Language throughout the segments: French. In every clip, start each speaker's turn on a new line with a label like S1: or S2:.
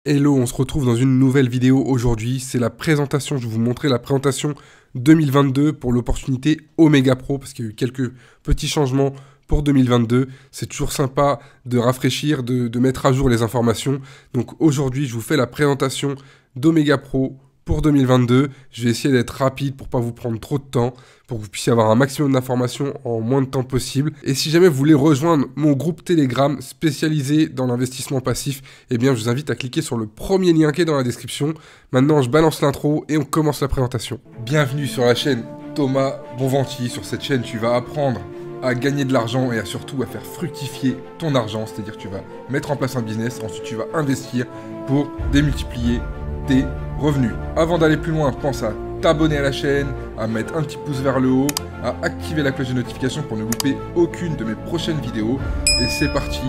S1: Hello, on se retrouve dans une nouvelle vidéo aujourd'hui. C'est la présentation, je vais vous montrer la présentation 2022 pour l'opportunité Omega Pro parce qu'il y a eu quelques petits changements pour 2022. C'est toujours sympa de rafraîchir, de mettre à jour les informations. Donc aujourd'hui, je vous fais la présentation d'Omega Pro pour 2022. Je vais essayer d'être rapide pour pas vous prendre trop de temps, pour que vous puissiez avoir un maximum d'informations en moins de temps possible. Et si jamais vous voulez rejoindre mon groupe Telegram spécialisé dans l'investissement passif, eh bien je vous invite à cliquer sur le premier lien qui est dans la description. Maintenant je balance l'intro et on commence la présentation. Bienvenue sur la chaîne Thomas Bonventie. Sur cette chaîne tu vas apprendre à gagner de l'argent et surtout à faire fructifier ton argent. C'est-à-dire que tu vas mettre en place un business, ensuite tu vas investir pour démultiplier tes revenus. Avant d'aller plus loin, pense à t'abonner à la chaîne, à mettre un petit pouce vers le haut, à activer la cloche de notification pour ne louper aucune de mes prochaines vidéos. Et c'est parti,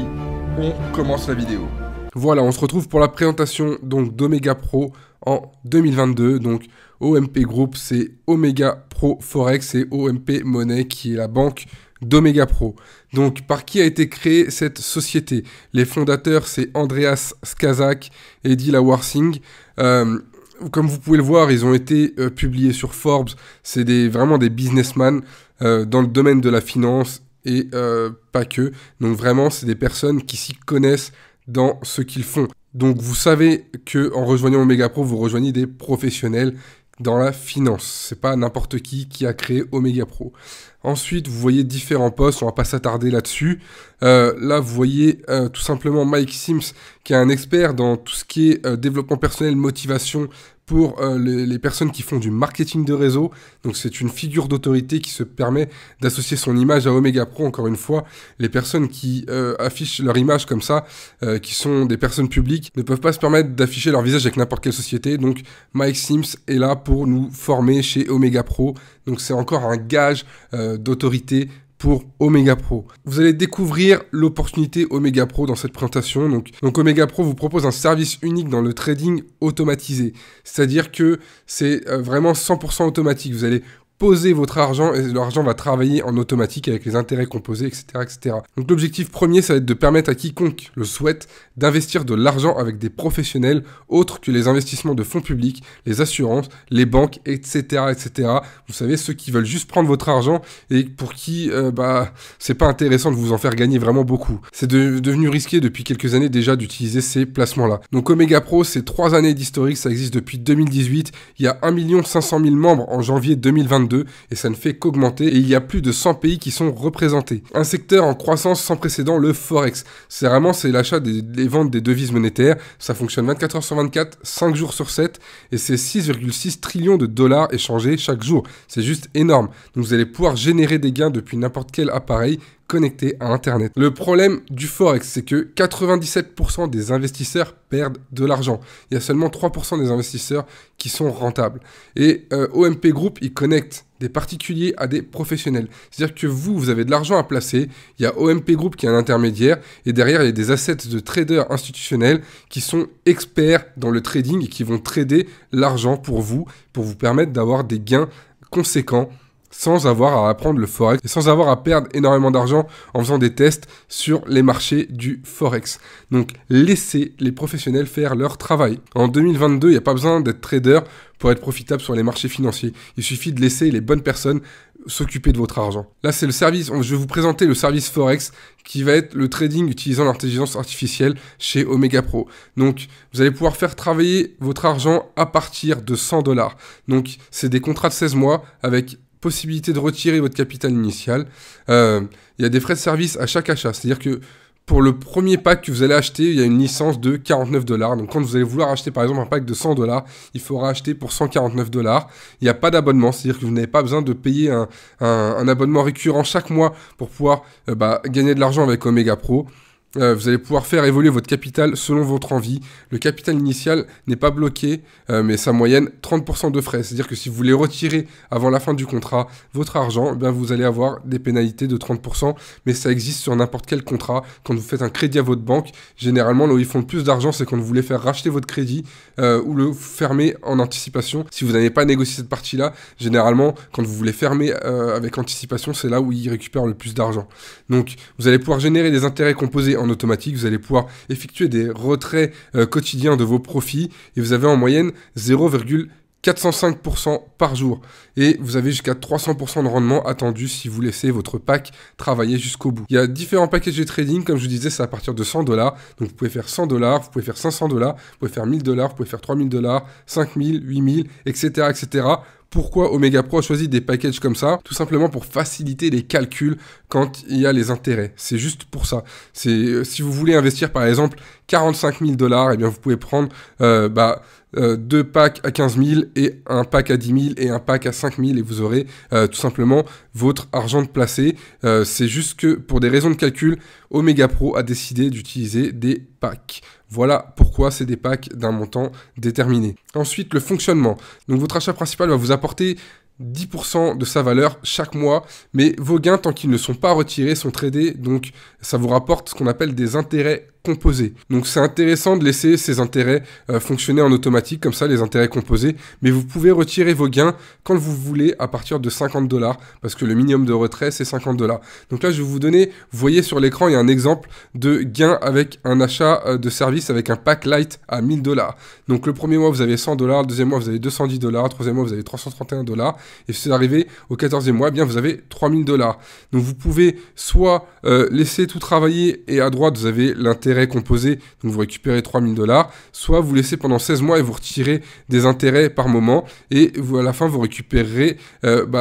S1: on commence la vidéo. Voilà, on se retrouve pour la présentation donc d'Omega Pro en 2022. Donc OMP Group, c'est Omega Pro Forex et OMP Money qui est la banque d'Omega Pro. Donc, par qui a été créée cette société? Les fondateurs, c'est Andreas Skazak et Dila Warsing. Comme vous pouvez le voir, ils ont été publiés sur Forbes. C'est vraiment des businessmen dans le domaine de la finance et pas que. Donc vraiment, c'est des personnes qui s'y connaissent dans ce qu'ils font. Donc vous savez qu'en rejoignant Omega Pro, vous rejoignez des professionnels dans la finance. C'est pas n'importe qui a créé Omega Pro. Ensuite, vous voyez différents postes, on va pas s'attarder là-dessus. Là, vous voyez tout simplement Mike Sims, qui est un expert dans tout ce qui est développement personnel, motivation pour les personnes qui font du marketing de réseau. Donc, c'est une figure d'autorité qui se permet d'associer son image à Omega Pro. Encore une fois, les personnes qui affichent leur image comme ça, qui sont des personnes publiques, ne peuvent pas se permettre d'afficher leur visage avec n'importe quelle société. Donc, Mike Sims est là pour nous former chez Omega Pro. Donc, c'est encore un gage d'autorité pour Omega Pro. Vous allez découvrir l'opportunité Omega Pro dans cette présentation. Donc Omega Pro vous propose un service unique dans le trading automatisé. C'est-à-dire que c'est vraiment 100% automatique. Vous allez poser votre argent et l'argent va travailler en automatique avec les intérêts composés, etc., etc. Donc l'objectif premier, ça va être de permettre à quiconque le souhaite d'investir de l'argent avec des professionnels autres que les investissements de fonds publics, les assurances, les banques, etc., etc. Vous savez, ceux qui veulent juste prendre votre argent et pour qui, c'est pas intéressant de vous en faire gagner vraiment beaucoup. C'est devenu risqué depuis quelques années déjà d'utiliser ces placements-là. Donc Omega Pro, c'est 3 années d'historique, ça existe depuis 2018. Il y a 1 500 000 membres en janvier 2022. Et ça ne fait qu'augmenter et il y a plus de 100 pays qui sont représentés. Un secteur en croissance sans précédent, le Forex. C'est l'achat des ventes des devises monétaires. Ça fonctionne 24 heures sur 24, 5 jours sur 7 et c'est 6,6 trillions de dollars échangés chaque jour. C'est juste énorme. Donc vous allez pouvoir générer des gains depuis n'importe quel appareil connecté à Internet. Le problème du Forex, c'est que 97% des investisseurs perdent de l'argent. Il y a seulement 3% des investisseurs qui sont rentables. Et OMP Group, il connecte des particuliers à des professionnels. C'est-à-dire que vous avez de l'argent à placer, il y a OMP Group qui est un intermédiaire, et derrière, il y a des assets de traders institutionnels qui sont experts dans le trading et qui vont trader l'argent pour vous permettre d'avoir des gains conséquents sans avoir à apprendre le Forex et sans avoir à perdre énormément d'argent en faisant des tests sur les marchés du Forex. Donc, laissez les professionnels faire leur travail. En 2022, il n'y a pas besoin d'être trader pour être profitable sur les marchés financiers. Il suffit de laisser les bonnes personnes s'occuper de votre argent. Là, c'est le service, je vais vous présenter le service Forex qui va être le trading utilisant l'intelligence artificielle chez Omega Pro. Donc, vous allez pouvoir faire travailler votre argent à partir de 100 $. Donc, c'est des contrats de 16 mois avec possibilité de retirer votre capital initial. Il y a des frais de service à chaque achat. C'est-à-dire que pour le premier pack que vous allez acheter, il y a une licence de 49 $. Donc quand vous allez vouloir acheter par exemple un pack de 100 $, il faudra acheter pour 149 $. Il n'y a pas d'abonnement, c'est-à-dire que vous n'avez pas besoin de payer un abonnement récurrent chaque mois pour pouvoir gagner de l'argent avec Omega Pro. Vous allez pouvoir faire évoluer votre capital selon votre envie. Le capital initial n'est pas bloqué, mais sa moyenne, 30% de frais. C'est-à-dire que si vous voulez retirer avant la fin du contrat votre argent, vous allez avoir des pénalités de 30%, mais ça existe sur n'importe quel contrat. Quand vous faites un crédit à votre banque, généralement, là où ils font le plus d'argent, c'est quand vous voulez faire racheter votre crédit ou le fermer en anticipation. Si vous n'avez pas négocié cette partie-là, généralement, quand vous voulez fermer avec anticipation, c'est là où ils récupèrent le plus d'argent. Donc, vous allez pouvoir générer des intérêts composés en automatique. Vous allez pouvoir effectuer des retraits quotidiens de vos profits et vous avez en moyenne 0,405% par jour. Et vous avez jusqu'à 300% de rendement attendu si vous laissez votre pack travailler jusqu'au bout. Il y a différents packages de trading, comme je vous disais, c'est à partir de $100. Donc vous pouvez faire $100, vous pouvez faire $500, vous pouvez faire $1000, vous pouvez faire $3000, 5000, 8000, etc., etc. Pourquoi Omega Pro a choisi des packages comme ça? Tout simplement pour faciliter les calculs quand il y a les intérêts. C'est juste pour ça. Si vous voulez investir par exemple $45 000, eh bien vous pouvez prendre 2 packs à 15 000 et un pack à 10 000 et un pack à 5 000 et vous aurez tout simplement votre argent de placé. C'est juste que pour des raisons de calcul, Omega Pro a décidé d'utiliser des packs. Voilà pourquoi c'est des packs d'un montant déterminé. Ensuite, le fonctionnement. Donc votre achat principal va vous apporter 10% de sa valeur chaque mois, mais vos gains, tant qu'ils ne sont pas retirés, sont tradés, donc ça vous rapporte ce qu'on appelle des intérêts composés. Donc c'est intéressant de laisser ces intérêts fonctionner en automatique, comme ça les intérêts composés, mais vous pouvez retirer vos gains quand vous voulez à partir de $50, parce que le minimum de retrait c'est $50. Donc là je vais vous donner, vous voyez sur l'écran il y a un exemple de gain avec un achat de service avec un pack light à $1000. Donc le premier mois vous avez $100, le deuxième mois vous avez $210, le troisième mois vous avez $331, et si vous arrivez au 14e mois, eh bien vous avez $3000. Donc vous pouvez soit laisser tout travailler et à droite vous avez l'intérêt composé, donc vous récupérez $3000, soit vous laissez pendant 16 mois et vous retirez des intérêts par moment, et vous, à la fin vous récupérerez,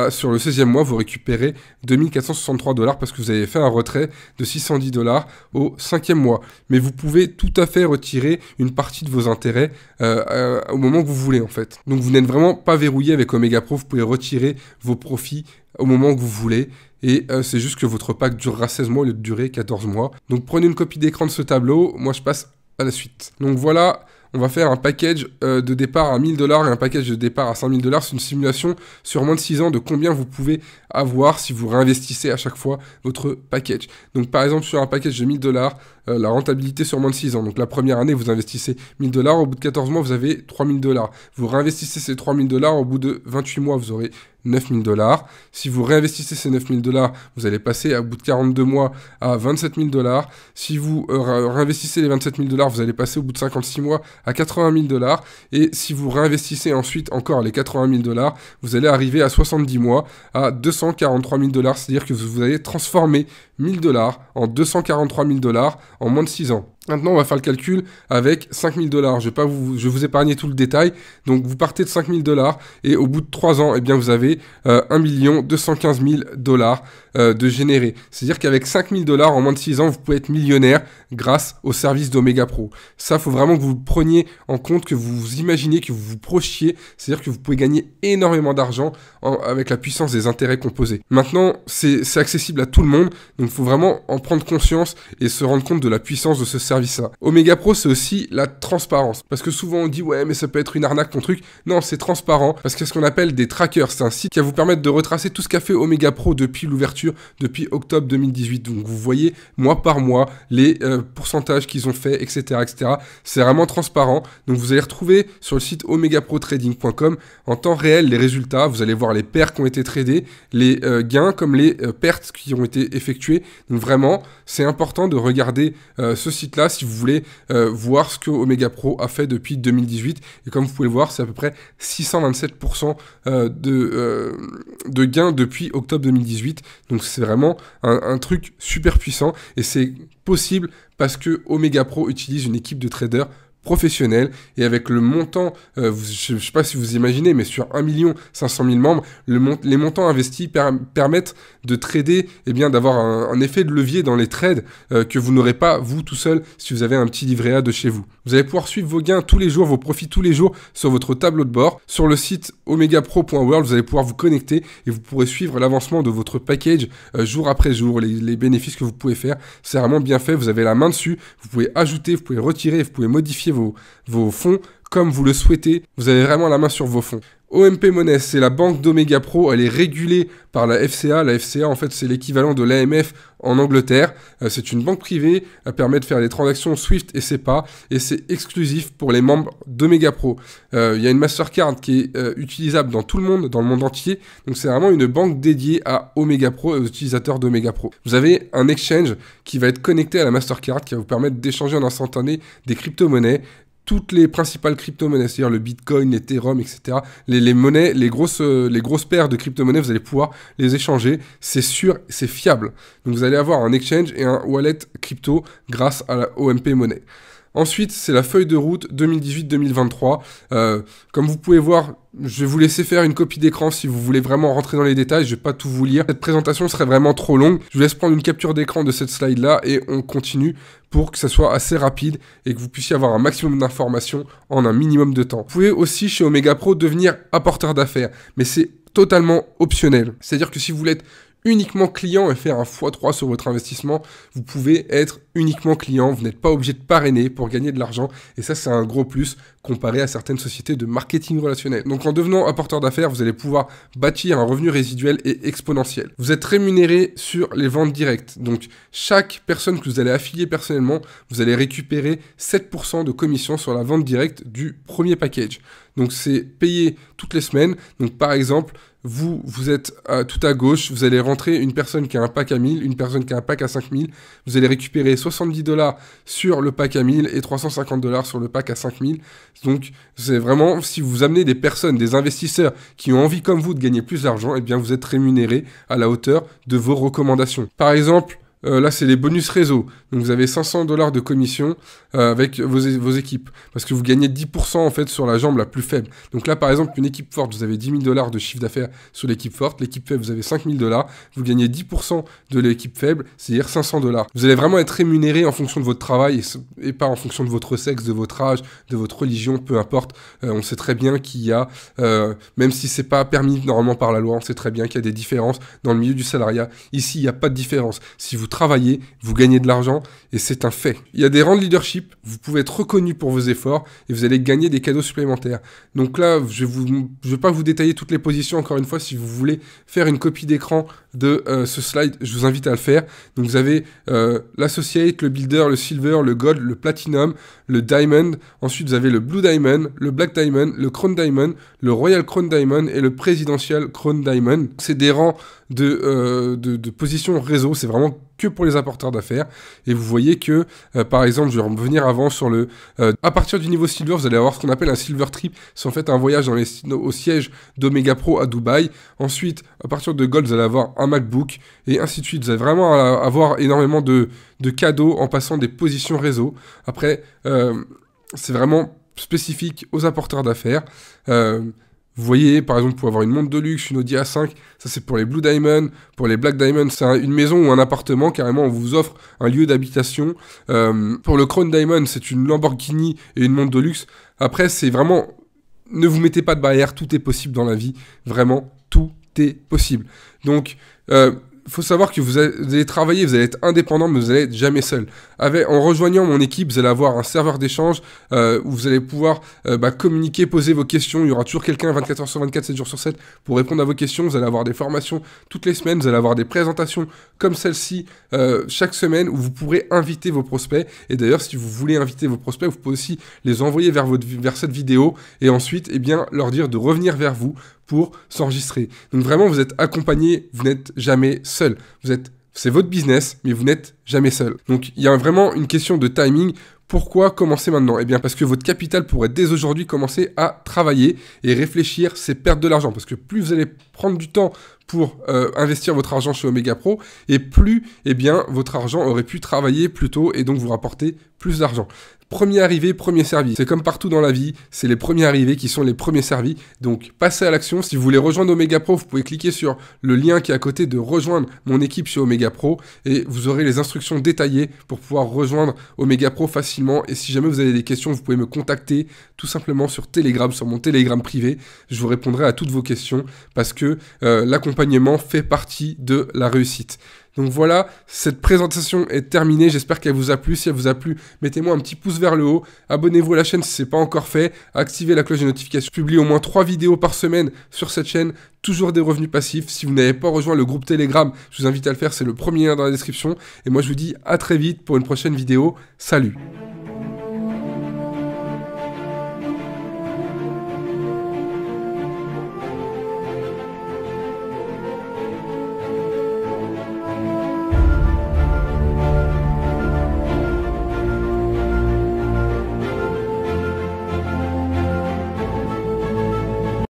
S1: sur le 16e mois, vous récupérez $2463 parce que vous avez fait un retrait de $610 au 5e mois. Mais vous pouvez tout à fait retirer une partie de vos intérêts au moment que vous voulez en fait. Donc vous n'êtes vraiment pas verrouillé avec Omega Pro, vous pouvez retirer vos profits au moment que vous voulez. Et c'est juste que votre pack durera 16 mois au lieu de durer 14 mois. Donc prenez une copie d'écran de ce tableau, moi je passe à la suite. Donc voilà, on va faire un package de départ à $1000 et un package de départ à $5000. C'est une simulation sur moins de 6 ans de combien vous pouvez avoir si vous réinvestissez à chaque fois votre package. Donc par exemple sur un package de $1000, la rentabilité sur moins de 6 ans. Donc la première année vous investissez $1000, au bout de 14 mois vous avez $3000. Vous réinvestissez ces $3000, au bout de 28 mois vous aurez $9000. Si vous réinvestissez ces $9000, vous allez passer au bout de 42 mois à $27000. Si vous réinvestissez les $27000, vous allez passer au bout de 56 mois à $80000. Et si vous réinvestissez ensuite encore les $80000, vous allez arriver à 70 mois à $243 000. C'est-à-dire que vous allez transformer $1000 en $243 000 en moins de 6 ans. Maintenant, on va faire le calcul avec $5000. Je vais vous épargner tout le détail. Donc, vous partez de $5000 et au bout de 3 ans, eh bien, vous avez 1 215 000 $ de générés. C'est-à-dire qu'avec $5000 en moins de 6 ans, vous pouvez être millionnaire grâce au service d'Omega Pro. Ça, il faut vraiment que vous preniez en compte, que vous vous imaginez, que vous vous projetiez. C'est-à-dire que vous pouvez gagner énormément d'argent avec la puissance des intérêts composés. Maintenant, c'est accessible à tout le monde. Donc, il faut vraiment en prendre conscience et se rendre compte de la puissance de ce service. Omega Pro, c'est aussi la transparence. Parce que souvent on dit ouais mais ça peut être une arnaque ton truc. Non, c'est transparent parce que c'est ce qu'on appelle des trackers. C'est un site qui va vous permettre de retracer tout ce qu'a fait Omega Pro depuis l'ouverture, depuis octobre 2018. Donc vous voyez mois par mois les pourcentages qu'ils ont fait, etc. etc. C'est vraiment transparent. Donc vous allez retrouver sur le site omegaprotrading.com en temps réel les résultats. Vous allez voir les paires qui ont été tradées, les gains comme les pertes qui ont été effectuées. Donc vraiment, c'est important de regarder ce site-là si vous voulez voir ce que Omega Pro a fait depuis 2018. Et comme vous pouvez le voir, c'est à peu près 627% de gains depuis octobre 2018. Donc c'est vraiment un truc super puissant. Et c'est possible parce que Omega Pro utilise une équipe de traders professionnel, et avec le montant, je ne sais pas si vous imaginez, mais sur 1 500 000 membres, les montants investis permettent de trader, et bien d'avoir un effet de levier dans les trades que vous n'aurez pas vous tout seul si vous avez un petit livret A de chez vous. Vous allez pouvoir suivre vos gains tous les jours, vos profits tous les jours sur votre tableau de bord. Sur le site omegapro.world, vous allez pouvoir vous connecter et vous pourrez suivre l'avancement de votre package jour après jour, les bénéfices que vous pouvez faire. C'est vraiment bien fait, vous avez la main dessus, vous pouvez ajouter, vous pouvez retirer, vous pouvez modifier vos fonds comme vous le souhaitez. Vous avez vraiment la main sur vos fonds. OMP Money, c'est la banque d'Omega Pro, elle est régulée par la FCA. La FCA, en fait, c'est l'équivalent de l'AMF en Angleterre. C'est une banque privée, elle permet de faire des transactions Swift et SEPA, et c'est exclusif pour les membres d'Omega Pro. Il y a une Mastercard qui est utilisable dans tout le monde, dans le monde entier, donc c'est vraiment une banque dédiée à Omega Pro et aux utilisateurs d'Omega Pro. Vous avez un exchange qui va être connecté à la Mastercard, qui va vous permettre d'échanger en instantané des crypto-monnaies, toutes les principales crypto-monnaies, c'est-à-dire le Bitcoin, l'Ethereum, etc. Les monnaies, les grosses paires de crypto-monnaies, vous allez pouvoir les échanger. C'est sûr, c'est fiable. Donc vous allez avoir un exchange et un wallet crypto grâce à la OMP Money. Ensuite, c'est la feuille de route 2018-2023. Comme vous pouvez voir, je vais vous laisser faire une copie d'écran si vous voulez vraiment rentrer dans les détails. Je ne vais pas tout vous lire. Cette présentation serait vraiment trop longue. Je vous laisse prendre une capture d'écran de cette slide-là et on continue pour que ça soit assez rapide et que vous puissiez avoir un maximum d'informations en un minimum de temps. Vous pouvez aussi, chez Omega Pro, devenir apporteur d'affaires, mais c'est totalement optionnel. C'est-à-dire que si vous voulez être uniquement client et faire un x3 sur votre investissement, vous pouvez être uniquement client, vous n'êtes pas obligé de parrainer pour gagner de l'argent, et ça c'est un gros plus comparé à certaines sociétés de marketing relationnel. Donc en devenant apporteur d'affaires, vous allez pouvoir bâtir un revenu résiduel et exponentiel. Vous êtes rémunéré sur les ventes directes, donc chaque personne que vous allez affilier personnellement, vous allez récupérer 7% de commission sur la vente directe du premier package. Donc c'est payé toutes les semaines, donc par exemple, vous êtes tout à gauche, vous allez rentrer une personne qui a un pack à 1000, une personne qui a un pack à 5000, vous allez récupérer 70$ sur le pack à 1000 et 350$ sur le pack à 5000. Donc c'est vraiment, si vous amenez des personnes, des investisseurs qui ont envie comme vous de gagner plus d'argent, eh bien vous êtes rémunéré à la hauteur de vos recommandations. Par exemple, là, c'est les bonus réseau. Donc, vous avez 500$ de commission avec vos équipes. Parce que vous gagnez 10% en fait sur la jambe la plus faible. Donc là, par exemple, une équipe forte, vous avez 10 000$ de chiffre d'affaires sur l'équipe forte. L'équipe faible, vous avez 5 000$. Vous gagnez 10% de l'équipe faible, c'est-à-dire 500$. Vous allez vraiment être rémunéré en fonction de votre travail et pas en fonction de votre sexe, de votre âge, de votre religion, peu importe. On sait très bien qu'il y a, même si c'est pas permis normalement par la loi, on sait très bien qu'il y a des différences dans le milieu du salariat. Ici, il n'y a pas de différence. Si vous travaillez, vous gagnez de l'argent et c'est un fait. Il y a des rangs de leadership, vous pouvez être reconnu pour vos efforts et vous allez gagner des cadeaux supplémentaires. Donc là, je vais pas vous détailler toutes les positions, encore une fois, si vous voulez faire une copie d'écran de ce slide, je vous invite à le faire. Donc vous avez l'associate, le builder, le silver, le gold, le platinum, le diamond. Ensuite, vous avez le blue diamond, le black diamond, le crown diamond, le royal crown diamond et le presidential crown diamond. C'est des rangs de position réseau, c'est vraiment que pour les apporteurs d'affaires. Et vous voyez que, par exemple, je vais revenir avant sur le... à partir du niveau silver, vous allez avoir ce qu'on appelle un silver trip. C'est en fait un voyage au siège d'Omega Pro à Dubaï. Ensuite, à partir de gold, vous allez avoir un MacBook et ainsi de suite. Vous allez vraiment avoir énormément de cadeaux en passant des positions réseau. Après, c'est vraiment spécifique aux apporteurs d'affaires. Vous voyez, par exemple, pour avoir une montre de luxe, une Audi A5, ça c'est pour les Blue Diamond. Pour les Black Diamond, c'est une maison ou un appartement, carrément, on vous offre un lieu d'habitation. Pour le Crown Diamond, c'est une Lamborghini et une montre de luxe. Après, c'est vraiment... Ne vous mettez pas de barrière, tout est possible dans la vie. Vraiment, tout est possible. Donc... faut savoir que vous allez travailler, vous allez être indépendant, mais vous allez être jamais seul. En rejoignant mon équipe, vous allez avoir un serveur d'échange où vous allez pouvoir communiquer, poser vos questions. Il y aura toujours quelqu'un 24h sur 24, 7 jours sur 7 pour répondre à vos questions. Vous allez avoir des formations toutes les semaines. Vous allez avoir des présentations comme celle-ci chaque semaine où vous pourrez inviter vos prospects. Et d'ailleurs, si vous voulez inviter vos prospects, vous pouvez aussi les envoyer vers cette vidéo et ensuite leur dire de revenir vers vous pour s'enregistrer. Donc vraiment, vous êtes accompagné, vous n'êtes jamais seul. C'est votre business, mais vous n'êtes jamais seul. Donc il y a vraiment une question de timing. Pourquoi commencer maintenant? Eh bien parce que votre capital pourrait dès aujourd'hui commencer à travailler et réfléchir, c'est perdre de l'argent. Parce que plus vous allez prendre du temps pour investir votre argent chez Omega Pro, et plus votre argent aurait pu travailler plus tôt et donc vous rapporter plus d'argent. Premier arrivé, premier servi. C'est comme partout dans la vie, c'est les premiers arrivés qui sont les premiers servis. Donc, passez à l'action. Si vous voulez rejoindre Omega Pro, vous pouvez cliquer sur le lien qui est à côté de rejoindre mon équipe chez Omega Pro et vous aurez les instructions détaillées pour pouvoir rejoindre Omega Pro facilement. Et si jamais vous avez des questions, vous pouvez me contacter tout simplement sur Telegram, sur mon Telegram privé. Je vous répondrai à toutes vos questions parce que l'accompagnement fait partie de la réussite. Donc voilà, cette présentation est terminée, j'espère qu'elle vous a plu. Si elle vous a plu, mettez-moi un petit pouce vers le haut, abonnez-vous à la chaîne si ce n'est pas encore fait, activez la cloche de notification. Je publie au moins 3 vidéos par semaine sur cette chaîne, toujours des revenus passifs. Si vous n'avez pas rejoint le groupe Telegram, je vous invite à le faire, c'est le premier lien dans la description. Et moi je vous dis à très vite pour une prochaine vidéo. Salut!